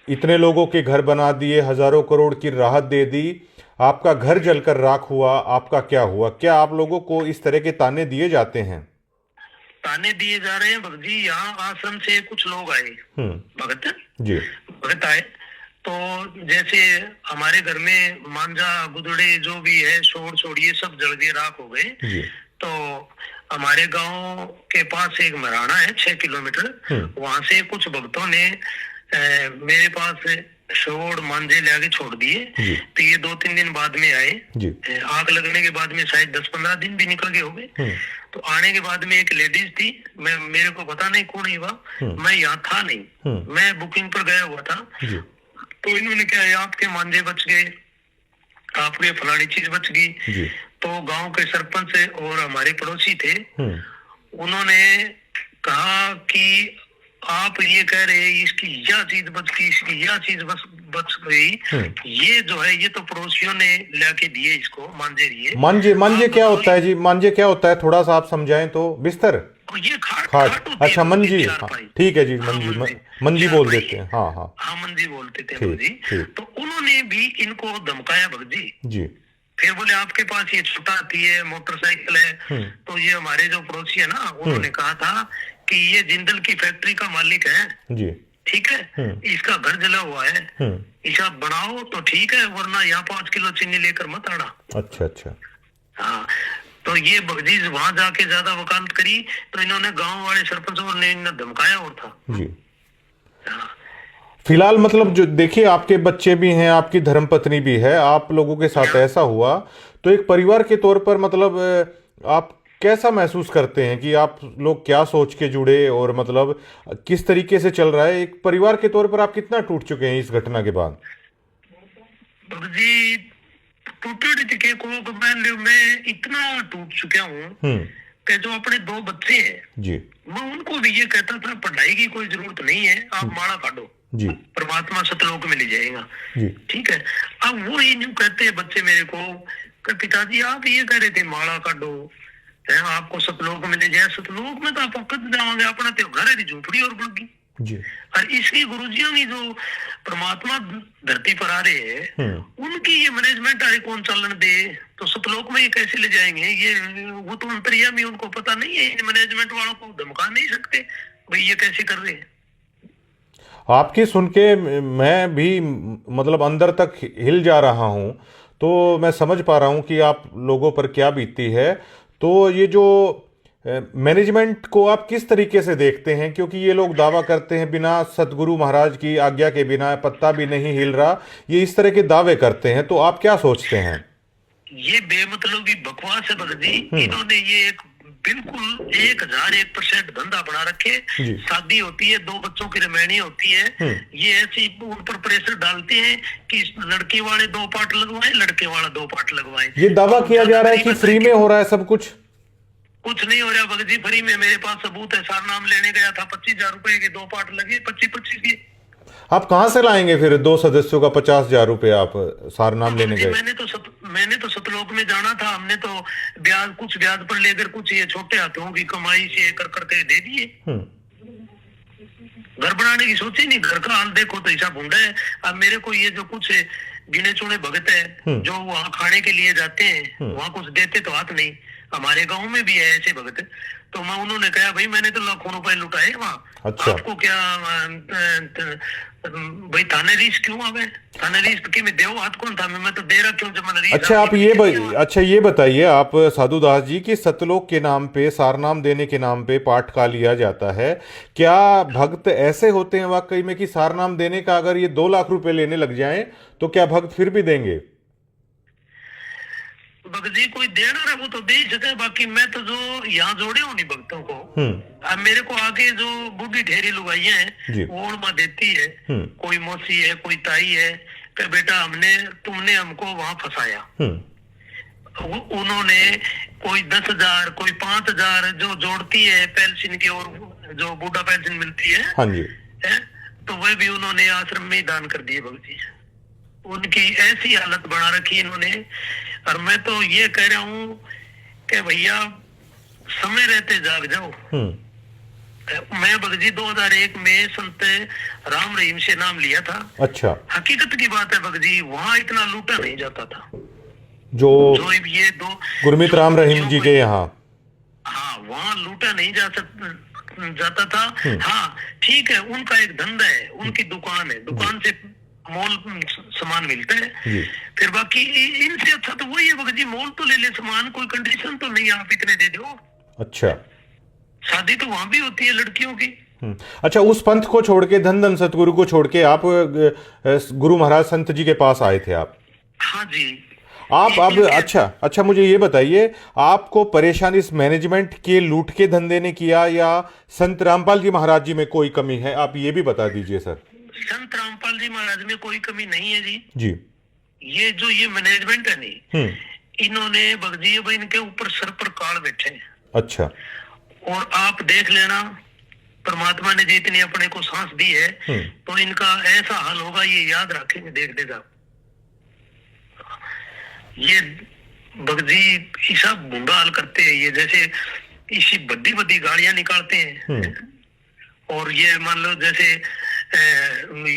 इतने लोगों के घर बना दिए, हजारों करोड़ की राहत दे दी, आपका घर जलकर राख हुआ, आपका क्या हुआ? क्या आप लोगों को इस तरह के ताने दिए जाते हैं? ताने दिए जा रहे हैं भगत जी। यहाँ आश्रम से कुछ लोग आए, भगत जी भगत आए, तो जैसे हमारे घर में मांझा गुदड़े जो भी है, शोर छोड़िए सब जल गए, राख हो गए। जी तो हमारे गांव के पास एक मराना है 6 किलोमीटर, वहां से कुछ भक्तों ने मेरे पास शोर मांझे ले आके छोड़ दिए। तो ये 2-3 दिन बाद में आए। आग लगने के बाद में शायद 10-15 दिन भी निकल गए हो गए। तो आने के बाद में एक लेडीज थी, मेरे को पता नहीं कौन ही वह, मैं यहाँ था नहीं, मैं बुकिंग पर गया हुआ था। तो इन्होंने क्या है, आपके मांझे बच गए, आपके फलानी चीज बच गई। तो गांव के सरपंच और हमारे पड़ोसी थे, उन्होंने कहा कि आप ये कह रहे हैं इसकी यह चीज बच गई, इसकी यह चीज बच गई, ये जो है ये तो पड़ोसियों ने लाके दिए इसको मांझे दिए। मांझे क्या होता है जी? मांझे क्या होता है, थोड़ा सा आप समझाएं तो। बिस्तर, ये खाट, अच्छा मंजी, ठीक है जी, मंजी बोल देते हैं। हाँ मंजी बोलते थे जी। तो उन्होंने भी इनको धमकाया भगत जी। फिर बोले आपके पास ये छोटा हाथी है, मोटरसाइकिल है। तो ये हमारे जो पड़ोसी है ना, उन्होंने कहा था कि ये जिंदल की फैक्ट्री का मालिक है जी, ठीक है, इसका घर जला हुआ है, इसे बनाओ तो ठीक है, वरना यहाँ 5 किलो चीनी लेकर मत आना। अच्छा। हाँ, तो ये भगजी वहां जाके ज्यादा वकालत करी, तो इन्होंने गांव वाले सरपंच और ने इन्हें धमकाया और था जी। फिलहाल मतलब जो देखिए, आपके बच्चे भी हैं, आपकी धर्मपत्नी भी है, आप लोगों के साथ ऐसा हुआ, तो एक परिवार के तौर पर मतलब आप कैसा महसूस करते हैं कि आप लोग क्या सोच के जुड़े और मतलब किस तरीके से चल रहा है? एक परिवार के तौर पर आप कितना टूट चुके हैं इस घटना के बाद? जी टूटे को मैं इतना टूट चुका हूँ कि जो अपने 2 बच्चे हैं जी, मैं उनको भी ये कहता था पढ़ाई की कोई जरूरत नहीं है, आप माला काटो जी, परमात्मा सतलोक में ले जाएगा जी, ठीक है। अब वो ही न्यू कहते हैं बच्चे मेरे को कि पिताजी आप ये कह रहे थे माला काटो है, आपको सतलोक में ले जाए, सतलोक में तो आप कद जाओगे, अपना तो घर है झूपड़ी और बन जी। और इसकी गुरुजियों की जो परमात्मा धरती पर आ रहे हैं, उनकी ये मैनेजमेंट आए कौन चलन दे, तो सतलोक में ये कैसे ले जाएंगे? ये वो तो अंतर्यामी, उनको पता नहीं है, इन मैनेजमेंट वालों को धमका नहीं सकते भाई ये कैसे कर रहे हैं। आपकी सुन के मैं भी मतलब अंदर तक हिल जा रहा हूं, तो मैं समझ पा रहा हूं कि आप लोगों पर क्या बीतती है। तो ये जो मैनेजमेंट को आप किस तरीके से देखते हैं? क्योंकि ये लोग दावा करते हैं बिना सतगुरु महाराज की आज्ञा के बिना पत्ता भी नहीं हिल रहा, ये इस तरह के दावे करते हैं, तो आप क्या सोचते हैं? ये बेमतलब की बकवास है भगत जी। इन्होंने ये एक बिल्कुल 1001% धंधा बना रखे। शादी होती है, 2 बच्चों की रमैनी होती है, ये ऐसी उन पर प्रेशर डालते हैं कि लड़की वाले 2 पार्ट लगवाएं, लड़के वाला 2 पार्ट लगवाएं। ये दावा किया जा रहा है कि फ्री में हो रहा है सब कुछ। कुछ नहीं हो रहा भगत जी, फ्री में। मेरे पास सबूत है, सार नाम लेने गया था, 25,000 रुपए के 2 पार्ट लगे, 25 के। आप कहां से लाएंगे फिर 2 सदस्यों का 50,000 रुपए? आप सार नाम लेने गए? मैंने तो सतलोक में जाना था, हमने तो कुछ ब्याज पर लेकर कुछ ये छोटे हाथों की कमाई से कर करके दे दिए। घर बनाने की सोची नहीं, घर का हाल देखो तो ऐसा भूंडा है। अब मेरे को ये जो कुछ गिने चुने भगत है जो वहाँ खाने के लिए जाते हैं, वहाँ कुछ देते तो हाथ नहीं। हमारे गांव में भी है ऐसे भगत, तो मैं उन्होंने कहा भाई मैंने तो लाखों रुपए लुटाए वहाँ, अच्छा। आपको क्या भाई थाने रीस क्यों आवे? थाने रीस की मैं देव हाथ कौन था, मैं तो दे रहा क्यों जब मैंने। अच्छा आप ये बताइए आप साधु दास जी कि सतलोक के नाम पे, सारनाम देने के नाम पे पाठ का लिया जाता है, क्या भक्त ऐसे होते हैं वाकई में कि सारनाम देने का अगर ये 2 लाख रुपए लेने लग जाएं तो क्या भक्त फिर भी देंगे? भगत जी कोई देना रहा वो तो दे ही सके, बाकी मैं तो जो यहाँ जोड़े हूँ नहीं भक्तों को, अब मेरे को आगे जो बूढ़ी ढेरी लुगाइयां हैं वो उनमा देती है, कोई मौसी है, कोई ताई है, कि बेटा तुमने हमको वहाँ फंसाया। उन्होंने कोई 10,000 कोई 5,000 जो जोड़ती है पेंशन की, और जो बूढ़ा पेंशन मिलती है, हाँ जी, तो वह भी उन्होंने आश्रम में दान कर दिए भगत जी। उनकी ऐसी हालत बना रखी इन्होंने। और मैं तो ये कह रहा हूँ कि भैया समय रहते जाग जाओ, मैं भगत जी 2001 में संत राम रहीम से नाम लिया था। अच्छा। हकीकत की बात है भगत जी, वहाँ इतना लूटा नहीं जाता था जो जो ये दो गुरमीत जो राम रहीम बच्चियों जी को- के यहाँ। हाँ, वहाँ लूटा नहीं जाता था। हाँ ठीक है, उनका एक धंधा है, उनकी दुकान है, दुकान से मॉल सामान मिलता है। जी। फिर बाकी इनसे अच्छा तो वही है भगत जी, मॉल तो ले ले सामान, कोई कंडीशन तो नहीं आप इतने दे दो। अच्छा। शादी तो वहां भी होती है लड़कियों की। अच्छा, उस पंथ को छोड़ के, धन धन सतगुरु को छोड़ के आप गुरु महाराज संत जी के पास आए थे आप? हाँ जी। आप अब इनके- अच्छा मुझे ये बताइए, आपको परेशानी इस मैनेजमेंट के लूट के धंधे ने किया या संत रामपाल जी महाराज जी में कोई कमी है? आप ये भी बता दीजिए सर। संत रामपाल जी महाराज में कोई कमी नहीं है जी। जी। ये मैनेजमेंट है नहीं, इन्होंने भगत जी भाई इनके ऊपर सर पर काल बैठे हैं। अच्छा। और आप देख लेना, परमात्मा ने जितनी अपने को सांस दी है तो इनका ऐसा हाल होगा, ये याद रखेंगे, देख देगा। ये भगत जी सब बुंदा हाल करते हैं, ये जैसे इसी बड़ी बड़ी गाड़ियां निकालते हैं और ये मान लो जैसे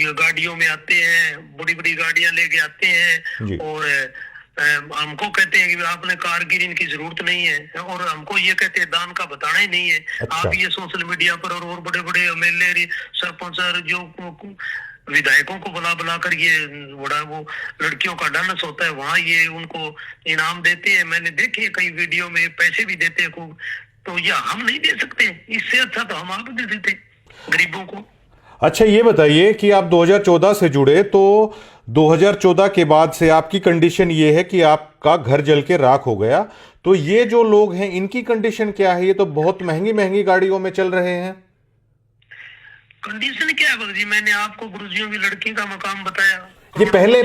ये गाड़ियों में आते हैं, बड़ी बड़ी गाड़ियां लेके आते हैं और हमको कहते हैं कि आपने कारगिर इनकी जरूरत नहीं है, और हमको ये कहते हैं दान का बताना ही नहीं है। अच्छा। आप ये सोशल मीडिया पर और बड़े बड़े एमएलए सरपंच जो विधायकों को बुला बुला कर ये बड़ा वो लड़कियों का डांस होता है, वहाँ ये उनको इनाम देते हैं। मैंने देखे कई वीडियो में, पैसे भी देते हैं खूब। तो ये हम नहीं दे सकते, इससे अच्छा तो हम आप दे देते गरीबों को। अच्छा, ये बताइए कि आप 2014 से जुड़े, तो 2014 के बाद से आपकी कंडीशन ये है कि आपका घर जल के राख हो गया। तो ये जो लोग हैं इनकी कंडीशन क्या है? ये तो बहुत महंगी महंगी गाड़ियों में चल रहे हैं। कंडीशन क्या है भगत जी? मैंने आपको गुरुजियों की लड़की का मकाम बताया। ये पहले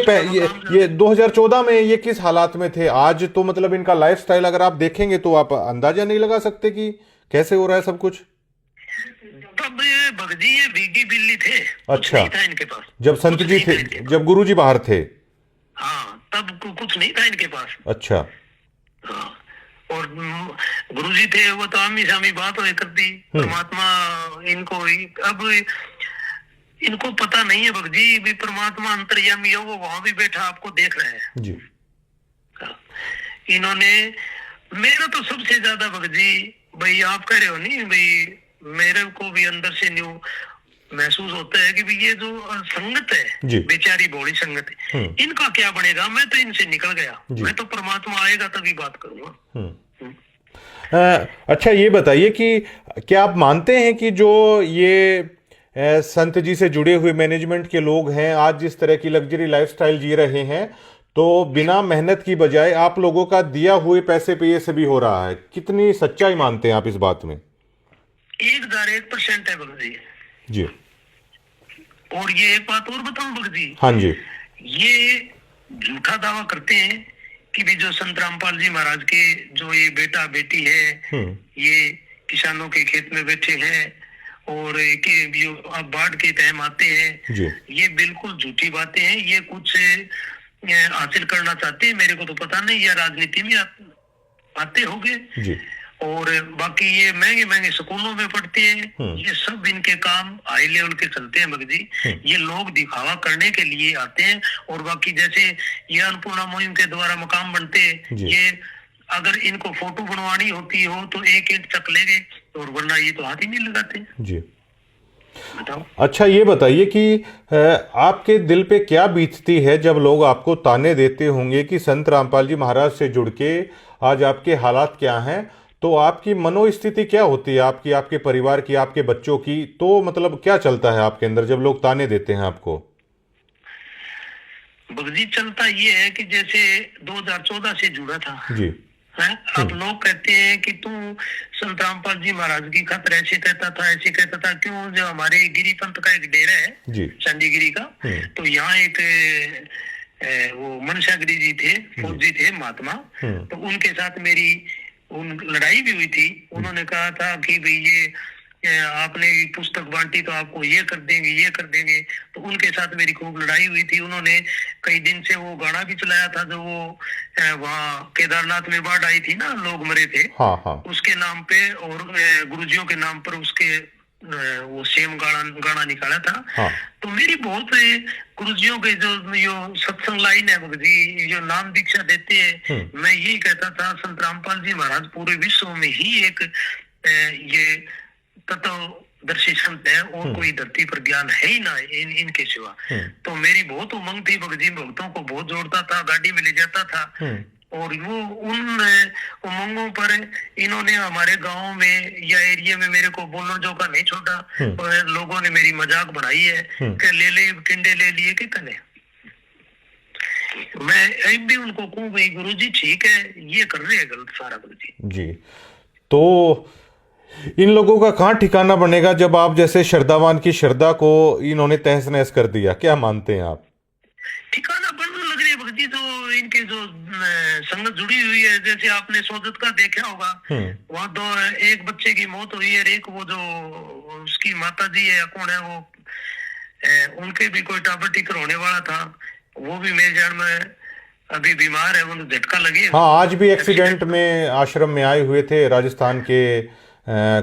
ये 2014 में ये किस हालात में थे? आज तो मतलब इनका लाइफस्टाइल अगर आप देखेंगे तो आप अंदाजा नहीं लगा सकते कि कैसे हो रहा है सब कुछ। तब ये भगत जी ये भीगी बिल्ली थे। अच्छा। कुछ नहीं था इनके पास जब संत कुछ जी नहीं था थे, इनके पास। जब गुरु जी बाहर थे। हाँ, तब कुछ नहीं था इनके पास। अच्छा। हाँ। और गुरुजी थे वो तो आमी सामी बात हो करती, परमात्मा इनको अब इनको पता नहीं है भगत जी भी परमात्मा अंतर्यामी है, वो वहां भी बैठा आपको देख रहे हैं जी। इन्होंने मेरा तो सबसे ज्यादा भगत जी भाई, आप कह रहे हो नहीं भाई, मेरे को भी अंदर से न्यू महसूस होता है कि भाई ये जो संगत है, बेचारी भोली संगत है, इनका क्या बनेगा? मैं तो इनसे निकल गया, मैं तो परमात्मा आएगा तभी बात करूंगा। अच्छा, ये बताइए कि क्या आप मानते हैं कि जो ये संत जी से जुड़े हुए मैनेजमेंट के लोग हैं आज जिस तरह की लग्जरी लाइफस्टाइल जी रहे हैं, तो बिना मेहनत की बजाय आप लोगों का दिया हुए पैसे पे ये सभी हो रहा है? कितनी सच्चाई मानते हैं आप इस बात में? 1001% है भगत जी। जी। और ये एक बात और बताऊं भगत जी। हाँ जी। ये झूठा दावा करते हैं कि भी जो संत रामपाल जी महाराज के जो ये बेटा बेटी है, ये किसानों के खेत में बैठे हैं और कि जो अब बाढ़ के टाइम आते हैं, ये बिल्कुल झूठी बातें हैं। ये कुछ हासिल करना चाहते हैं, मेरे को तो पता नहीं, या राजनीति में आते होंगे। और बाकी ये महंगे महंगे स्कूलों में पढ़ते हैं। ये सब इनके काम हाई लेवल के चलते हैं भगत जी। ये लोग दिखावा करने के लिए आते हैं। और बाकी जैसे ये अन्नपूर्णा मुहिम के द्वारा मकाम बनते हैं, ये अगर इनको फोटो बनवानी होती हो तो एक एक चक ले गए, और वरना ये तो हाथ ही नहीं लगाते जी। बताओ। अच्छा, ये बताइए कि आपके दिल पे क्या बीतती है जब लोग आपको ताने देते होंगे कि संत रामपाल जी महाराज से जुड़ के आज आपके हालात क्या हैं, तो आपकी मनोस्थिति क्या होती है? आपकी, आपके परिवार की, आपके बच्चों की? तो मतलब क्या चलता है आपके अंदर जब लोग ताने देते हैं आपको? भगत जी, चलता ये है कि जैसे 2014 से जुड़ा था जी है? अब लोग कहते हैं कि तू संत रामपाल जी महाराज की खातिर ऐसे कहता था, ऐसे कहता था। क्यों? जो हमारे गिरी पंथ का एक डेरा है चंडीगिरी का, तो यहाँ एक वो मनसा गिरी जी थे, फौजी थे महात्मा, तो उनके साथ मेरी लड़ाई भी हुई थी। उन्होंने कहा था कि भाई ये आपने पुस्तक बांटी तो आपको ये कर देंगे, ये कर देंगे। तो उनके साथ मेरी खूब लड़ाई हुई थी। उन्होंने कई दिन से वो गाना भी चलाया था, जो वो वहाँ केदारनाथ में बाढ़ आई थी ना, लोग मरे थे। हाँ। उसके नाम पे और गुरुजियों के नाम पर उसके वो सेम गाना गाना निकाला था। हाँ तो मेरी बहुत गुरुजियों के जो यो सत्संग लाइन है गुरुजी जो नाम दीक्षा देते हैं, मैं यही कहता था संत रामपाल जी महाराज पूरे विश्व में ही एक ये तत्वदर्शी संत है, और कोई धरती पर ज्ञान है ही ना इनके सिवा। तो मेरी बहुत उमंग थी, भगजी भक्तों को बहुत जोड़ता था, गाड़ी में ले जाता था। और वो उन उमंगों पर इन्होंने हमारे गांव में या एरिया में मेरे को बोलने जो का नहीं छोड़ा, और लोगों ने मेरी मजाक बनाई है कि ले ले टिंडे ले लिए कितने। मैं एक भी उनको कहूँ भाई गुरुजी ठीक है ये कर रहे हैं गलत सारा गुरुजी जी। तो इन लोगों का कहाँ ठिकाना बनेगा जब आप जैसे श्रद्धावान की श्रद्धा को इन्होंने तहस नहस कर दिया? क्या मानते हैं आप? ठिकाना बनने लग रही है भक्ति, तो इनके जो संगत जुड़ी हुई है, जैसे आपने सोजत का देखा होगा, वहाँ तो एक बच्चे की मौत हुई है, एक वो जो उसकी माता जी है कौन है वो उनके भी कोई टाबर टिकर होने वाला था, वो भी मेरे जान में अभी बीमार है, उन्हें झटका लगे। हाँ, आज भी एक्सीडेंट में आश्रम में आए हुए थे राजस्थान के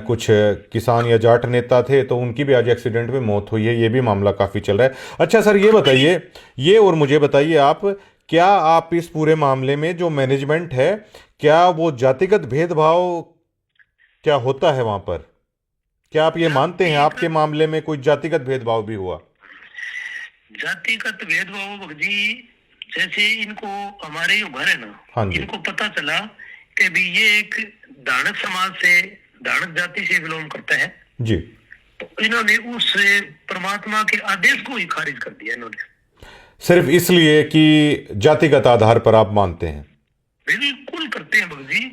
कुछ किसान या जाट नेता थे, तो उनकी भी आज एक्सीडेंट में मौत हुई है। ये भी मामला काफ़ी चल रहा है। अच्छा सर, ये बताइए, ये और मुझे बताइए आप, क्या आप इस पूरे मामले में जो मैनेजमेंट है, क्या वो जातिगत भेदभाव क्या होता है वहाँ पर? क्या आप ये मानते हैं आपके मामले में कोई जातिगत भेदभाव भी हुआ? जातिगत भेदभाव जी, जैसे इनको हमारे जो घर है ना, हाँ जी, इनको पता चला कि भी ये एक दानक समाज से, दानक जाति से बिलोंग करता है जी, तो इन्होंने उस परमात्मा के आदेश को ही खारिज कर दिया इन्होंने, सिर्फ इसलिए कि जातिगत आधार पर आप मानते हैं? बिल्कुल करते हैं भगत जी,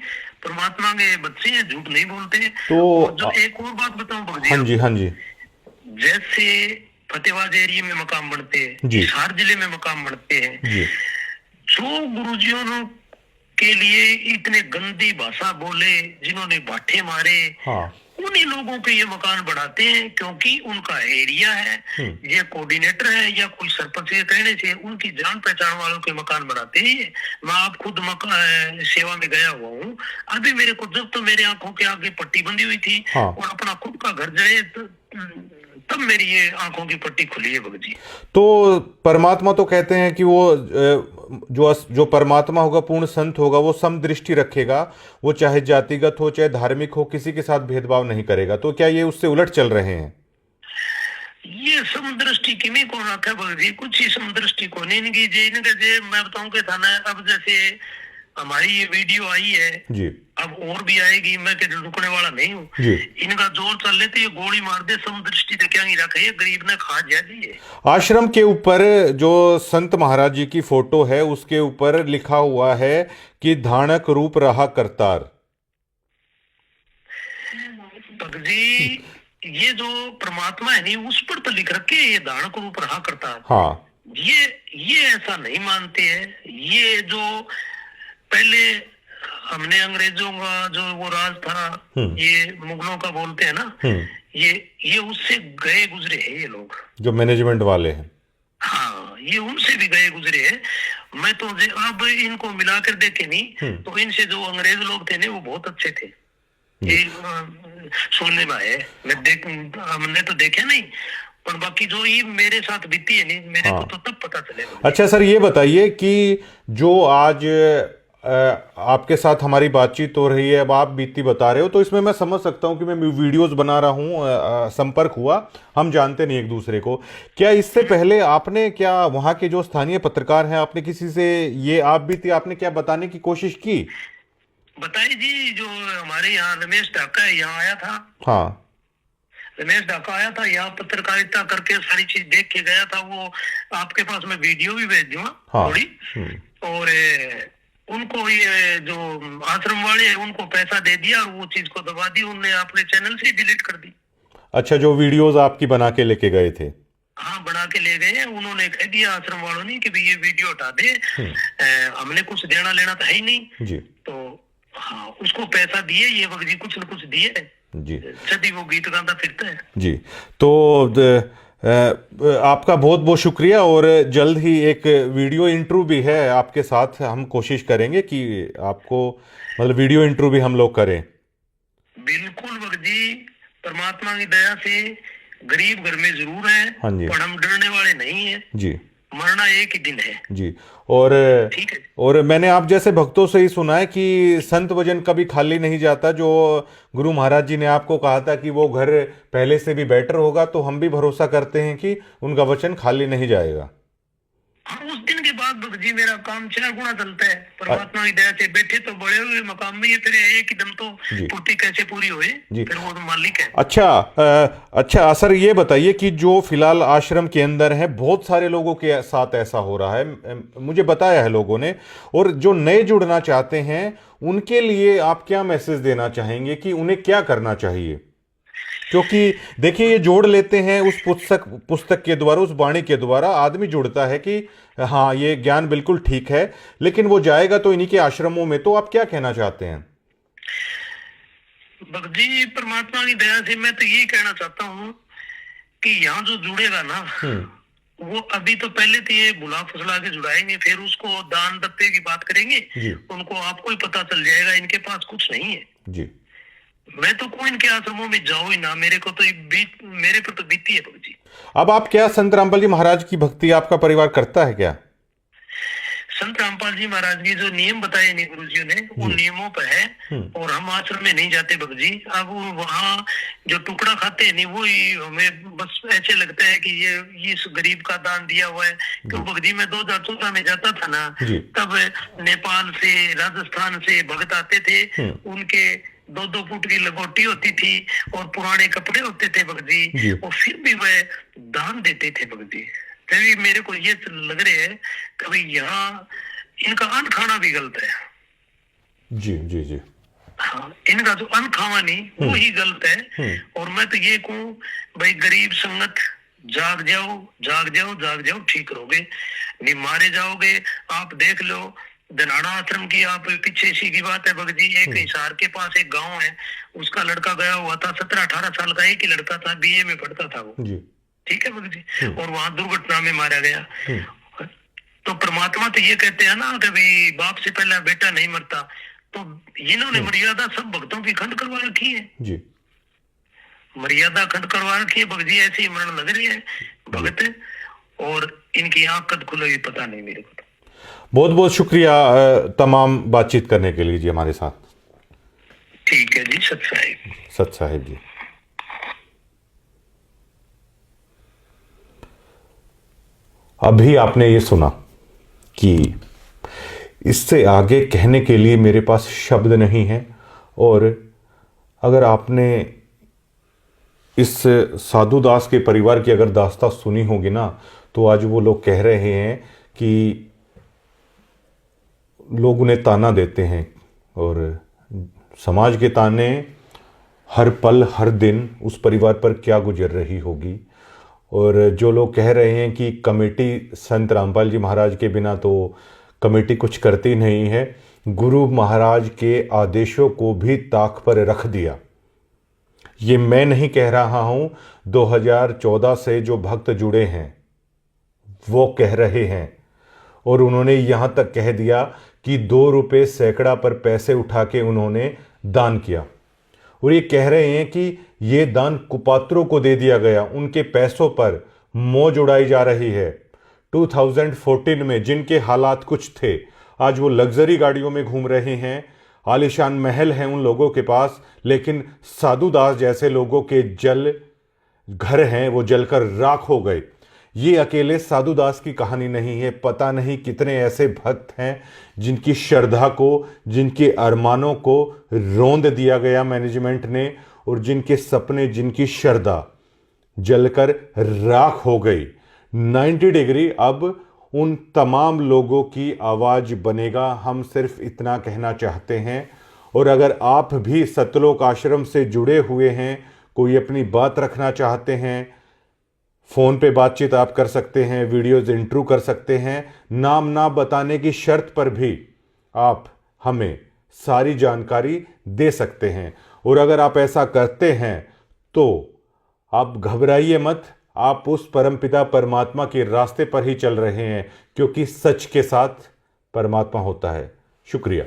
परमात्मा के बच्चे हैं, झूठ नहीं बोलते। तो और जो एक और बात बताऊं भगत हाँ जी, हाँ जी, जैसे फतेहाबाद एरिया में मकाम बनते हैं, जी, हिसार जिले में मकाम बनते हैं जी, जो गुरुजियों के लिए इतने गंदी भाषा बोले, जिन्होंने बाठे मारे, हाँ, उन्हीं लोगों के ये मकान बनाते हैं, क्योंकि उनका एरिया है, ये कोऑर्डिनेटर है या कोई सरपंच के कहने से उनकी जान पहचान वालों के मकान बनाते हैं। मैं आप खुद सेवा में गया हुआ हूँ, अभी मेरे को जब तो मेरे आंखों के आगे पट्टी बंधी हुई थी, हाँ, और अपना खुद का घर जाए तब मेरी ये आंखों की पट्टी खुली है भगत जी। तो परमात्मा तो कहते हैं कि वो जो परमात्मा होगा, पूर्ण संत होगा, वो समदृष्टि रखेगा, वो चाहे जातिगत हो चाहे धार्मिक हो, किसी के साथ भेदभाव नहीं करेगा। तो क्या ये उससे उलट चल रहे हैं? ये समदृष्टि किमी को रखा भगत जी, कुछ ही समदृष्टि को नहीं इनकी जे इनके जे मैं बताऊं के था ना, अब जैसे हमारी ये वीडियो आई है जी, अब और भी आएगी, मैं के रुकने वाला नहीं हूँ जी। इनका जोर चल ले तो ये गोली मार दे, समदृष्टि तो क्या नहीं रखे, ये गरीब ने खा जा दी है। आश्रम के ऊपर जो संत महाराज जी की फोटो है, उसके ऊपर लिखा हुआ है कि धानक रूप रहा करतार। जी ये जो परमात्मा है नहीं, उस पर तो लिख रखे ये धानक रूप रहा करतार। हाँ, ये ऐसा नहीं मानते हैं। ये जो पहले हमने अंग्रेजों का जो वो राज था, ये मुगलों का बोलते हैं ना, ये उससे गए गुजरे हैं ये लोग, जो मैनेजमेंट वाले हैं। हाँ, ये उनसे भी गए गुजरे हैं। मैं तो अब इनको मिलाकर देखे नहीं तो इनसे जो अंग्रेज लोग थे ना, वो बहुत अच्छे थे। ये सुनने में है, हमने तो देखे नहीं, पर बाकी जो ये मेरे साथ बीती है नहीं, मेरे को तो तब पता चलेगा। अच्छा सर, ये बताइए कि जो आज आपके साथ हमारी बातचीत हो रही है, अब आप बीती बता रहे हो, तो इसमें मैं समझ सकता हूँ कि मैं वीडियोस बना रहा हूँ, संपर्क हुआ, हम जानते नहीं एक दूसरे को। क्या इससे पहले आपने, क्या वहाँ के जो स्थानीय पत्रकार हैं, आपने किसी से ये आप बीती आपने क्या बताने की कोशिश की? बताइए जी, जो हमारे यहाँ रमेश ढाका यहाँ आया था। हाँ, रमेश ढाका आया था यहाँ, पत्रकारिता करके सारी चीज देख के गया था। वो आपके पास मैं वीडियो भी भेज दूंगा थोड़ी। और उनको ये जो आश्रम वाले हैं उनको पैसा दे दिया और वो चीज को दबा दी, उन्होंने अपने चैनल से डिलीट कर दी। अच्छा, जो वीडियोस आपकी बना के लेके गए थे? हाँ, बना के ले गए। उन्होंने कह दिया आश्रम वालों ने कि भाई ये वीडियो हटा दे, हमने कुछ देना लेना तो है ही नहीं जी। तो हाँ, उसको पैसा दिए, ये वक्त जी कुछ न कुछ दिए जी, सदी वो गीत गाता फिरता है जी। तो आपका बहुत बहुत शुक्रिया, और जल्द ही एक वीडियो इंटरव्यू भी है आपके साथ, हम कोशिश करेंगे कि आपको मतलब वीडियो इंटरव्यू भी हम लोग करें। बिल्कुल भगत जी, परमात्मा की दया से गरीब घर में जरूर है, हाँ जी। पर हम डरने वाले नहीं है। जी मरना एक ही दिन है। जी। और ठीक है। और मैंने आप जैसे भक्तों से ही सुना है कि संत वचन कभी खाली नहीं जाता। जो गुरु महाराज जी ने आपको कहा था कि वो घर पहले से भी बेटर होगा, तो हम भी भरोसा करते हैं कि उनका वचन खाली नहीं जाएगा। हाँ, उस दिन के बाद भक्त जी मेरा काम 4 गुना चलता है। परमात्मा की दया से बैठे तो बड़े हुए मकाम में, ये फिर एक ही दम तो जी। पूर्ति कैसे पूरी हुई, जी। फिर वो तो मालिक है। अच्छा सर, ये बताइए कि जो फिलहाल आश्रम के अंदर है, बहुत सारे लोगों के साथ ऐसा हो रहा है, मुझे बताया है लोगों ने, और जो नए जुड़ना चाहते हैं उनके लिए आप क्या मैसेज देना चाहेंगे कि उन्हें क्या करना चाहिए? क्योंकि देखिए, ये जोड़ लेते हैं उस पुस्तक के द्वारा, उस वाणी के द्वारा आदमी जुड़ता है कि हाँ, ये ज्ञान बिल्कुल ठीक है, लेकिन वो जाएगा तो इन्हीं के आश्रमों में। तो आप क्या कहना चाहते हैं? भक्त जी, परमात्मा की दया से मैं तो यही कहना चाहता हूँ कि यहाँ जो जुड़ेगा ना, वो अभी तो पहले तो ये बुला फुसला के जुड़ाएंगे, फिर उसको दान दत्ते की बात करेंगे जी। उनको आपको ही पता चल जाएगा इनके पास कुछ नहीं है। जी। मैं तो कोई इनके आश्रमों में जाऊं ही ना, मेरे को तो मेरे पर तो बीती है भक्त जी। अब आप क्या संत रामपाल जी महाराज की भक्ति आपका परिवार करता है क्या? संत रामपाल जी महाराज की जो नियम बताए नहीं गुरु जी ने, वो नियमों पर है। और हम आश्रम में नहीं जाते भक्त जी। अब वहाँ जो टुकड़ा खाते हैं नहीं, वो ही हमें बस ऐसे लगता है कि ये इस गरीब का दान दिया हुआ है। तो भक्त जी मैं 2014 में जाता था ना, तब नेपाल से, राजस्थान से भक्त आते थे। उनके 2-2 फुट की लंगोटी होती थी और पुराने कपड़े होते थे भक्त जी, और फिर भी वह दान देते थे भक्त जी। तभी मेरे को ये लग रहे है कि यहाँ इनका अन्न खाना भी गलत है। जी जी जी। हाँ, इनका जो अन्न खावा नहीं, वो ही गलत है। और मैं तो ये कहूँ भाई, गरीब संगत, जाग जाओ जाग जाओ जाग जाओ, ठीक रहोगे, नहीं मारे जाओगे। आप देख लो धनाड़ा आश्रम की, आप पीछे इसी की बात है भक्त जी, एक हिसार के पास एक गांव है, उसका लड़का गया हुआ था, 17-18 साल का एक ही लड़का था, बीए में पढ़ता था वो जी। ठीक है भक्त जी, और वहां दुर्घटना में मारा गया। तो परमात्मा तो ये कहते हैं ना कि भाई बाप से पहले बेटा नहीं मरता। तो इन्होंने मर्यादा सब भक्तों की खंड करवा रखी है जी, मर्यादा खंड करवा रखी है भक्त जी। ऐसे ही मरण लग रही है भक्त, और इनकी आंख कद खुलेगी पता नहीं मेरे को। बहुत बहुत शुक्रिया तमाम बातचीत करने के लिए जी हमारे साथ। ठीक है जी। सत साहिब जी। अभी आपने ये सुना कि इससे आगे कहने के लिए मेरे पास शब्द नहीं है। और अगर आपने इस साधु दास के परिवार की अगर दास्तां सुनी होगी ना, तो आज वो लोग कह रहे हैं कि लोग उन्हें ताना देते हैं, और समाज के ताने हर पल हर दिन उस परिवार पर क्या गुजर रही होगी। और जो लोग कह रहे हैं कि कमेटी संत रामपाल जी महाराज के बिना तो कमेटी कुछ करती नहीं है, गुरु महाराज के आदेशों को भी ताक पर रख दिया। ये मैं नहीं कह रहा हूँ, 2014 से जो भक्त जुड़े हैं वो कह रहे हैं। और उन्होंने यहाँ तक कह दिया कि 2 रुपये सैकड़ा पर पैसे उठा के उन्होंने दान किया, और ये कह रहे हैं कि ये दान कुपात्रों को दे दिया गया, उनके पैसों पर मौज उड़ाई जा रही है। 2014 में जिनके हालात कुछ थे, आज वो लग्जरी गाड़ियों में घूम रहे हैं, आलीशान महल हैं उन लोगों के पास, लेकिन साधु दास जैसे लोगों के घर हैं वो जलकर राख हो गए। ये अकेले साधु दास की कहानी नहीं है, पता नहीं कितने ऐसे भक्त हैं जिनकी श्रद्धा को, जिनके अरमानों को रौंद दिया गया मैनेजमेंट ने, और जिनके सपने, जिनकी श्रद्धा जलकर राख हो गई। 90 डिग्री अब उन तमाम लोगों की आवाज़ बनेगा, हम सिर्फ इतना कहना चाहते हैं। और अगर आप भी सतलोक आश्रम से जुड़े हुए हैं, कोई अपनी बात रखना चाहते हैं, फ़ोन पे बातचीत आप कर सकते हैं, वीडियोज़ इंटरव्यू कर सकते हैं, नाम ना बताने की शर्त पर भी आप हमें सारी जानकारी दे सकते हैं। और अगर आप ऐसा करते हैं तो आप घबराइए मत, आप उस परमपिता परमात्मा के रास्ते पर ही चल रहे हैं, क्योंकि सच के साथ परमात्मा होता है। शुक्रिया।